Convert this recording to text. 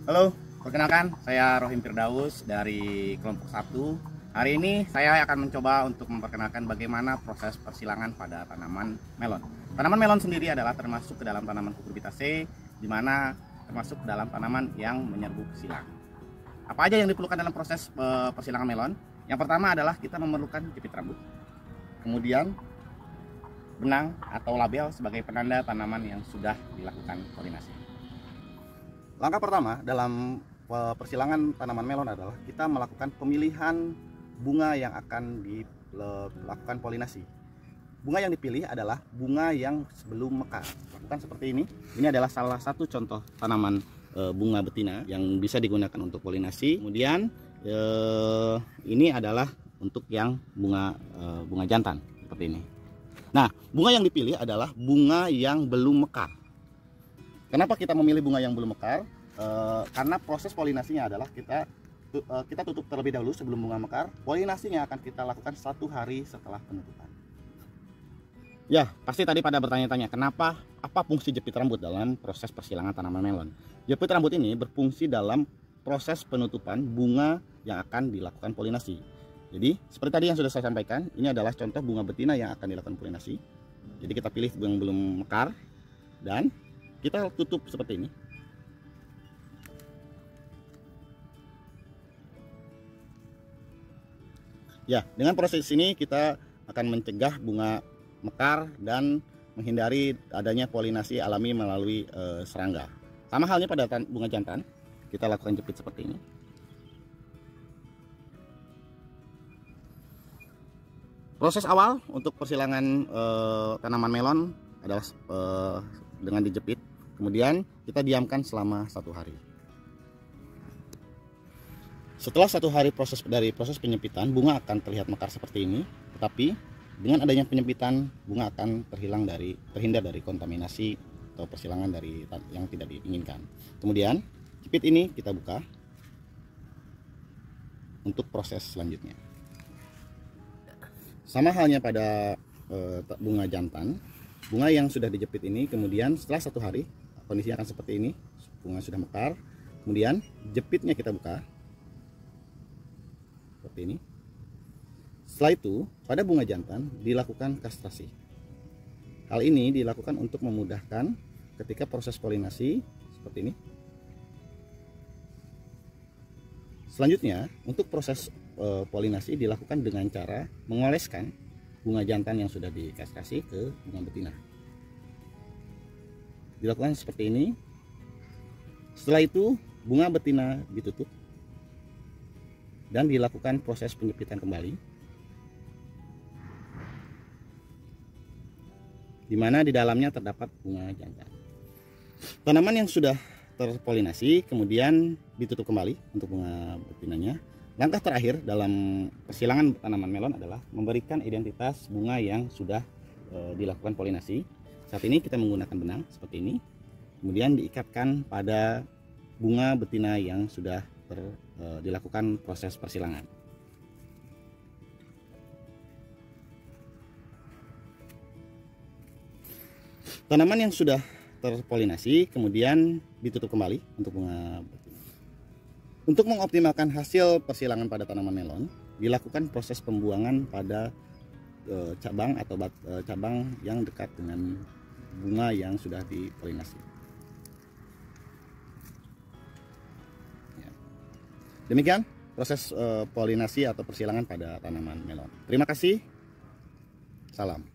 Halo, perkenalkan saya Rohim Firdaus dari kelompok 1. Hari ini saya akan mencoba untuk memperkenalkan bagaimana proses persilangan pada tanaman melon. Tanaman melon sendiri adalah termasuk ke dalam tanaman cucurbitaceae, di mana termasuk dalam tanaman yang menyerbu silang. Apa aja yang diperlukan dalam proses persilangan melon? Yang pertama adalah kita memerlukan jepit rambut, kemudian benang atau label sebagai penanda tanaman yang sudah dilakukan polinasi. Langkah pertama dalam persilangan tanaman melon adalah kita melakukan pemilihan bunga yang akan dilakukan polinasi. Bunga yang dipilih adalah bunga yang sebelum mekar. Lakukan seperti ini. Ini adalah salah satu contoh tanaman bunga betina yang bisa digunakan untuk polinasi. Kemudian ini adalah untuk yang bunga jantan seperti ini. Nah, bunga yang dipilih adalah bunga yang belum mekar. Kenapa kita memilih bunga yang belum mekar? Karena proses polinasinya adalah kita tutup terlebih dahulu sebelum bunga mekar. Polinasinya akan kita lakukan 1 hari setelah penutupan. Ya, pasti tadi pada bertanya-tanya apa fungsi jepit rambut dalam proses persilangan tanaman melon. Jepit rambut ini berfungsi dalam proses penutupan bunga yang akan dilakukan polinasi. Jadi seperti tadi yang sudah saya sampaikan, ini adalah contoh bunga betina yang akan dilakukan polinasi. Jadi kita pilih yang belum mekar dan kita tutup seperti ini. Ya, dengan proses ini kita akan mencegah bunga mekar dan menghindari adanya polinasi alami melalui serangga. Sama halnya pada bunga jantan, kita lakukan jepit seperti ini. Proses awal untuk persilangan tanaman melon adalah dengan dijepit. Kemudian kita diamkan selama 1 hari. Setelah 1 hari proses penyempitan, bunga akan terlihat mekar seperti ini. Tetapi dengan adanya penyempitan, bunga akan terhindar dari kontaminasi atau persilangan dari yang tidak diinginkan. Kemudian jepit ini kita buka untuk proses selanjutnya. Sama halnya pada bunga jantan, bunga yang sudah dijepit ini kemudian setelah 1 hari kondisinya akan seperti ini, bunga sudah mekar. Kemudian jepitnya kita buka seperti ini. Setelah itu pada bunga jantan dilakukan kastrasi. Hal ini dilakukan untuk memudahkan ketika proses polinasi seperti ini. Selanjutnya untuk proses polinasi dilakukan dengan cara mengoleskan bunga jantan yang sudah dikastrasi ke bunga betina. Dilakukan seperti ini. Setelah itu bunga betina ditutup dan dilakukan proses penjepitan kembali, di mana di dalamnya terdapat bunga jantan. Tanaman yang sudah terpolinasi kemudian ditutup kembali untuk bunga betinanya. Langkah terakhir dalam persilangan tanaman melon adalah memberikan identitas bunga yang sudah dilakukan polinasi. Saat ini kita menggunakan benang seperti ini, kemudian diikatkan pada bunga betina yang sudah dilakukan proses persilangan. Tanaman yang sudah terpolinasi kemudian ditutup kembali untuk bunga betina. Untuk mengoptimalkan hasil persilangan pada tanaman melon, dilakukan proses pembuangan pada cabang atau cabang yang dekat dengan bunga yang sudah dipolinasi. Ya. Demikian proses polinasi atau persilangan pada tanaman melon. Terima kasih. Salam.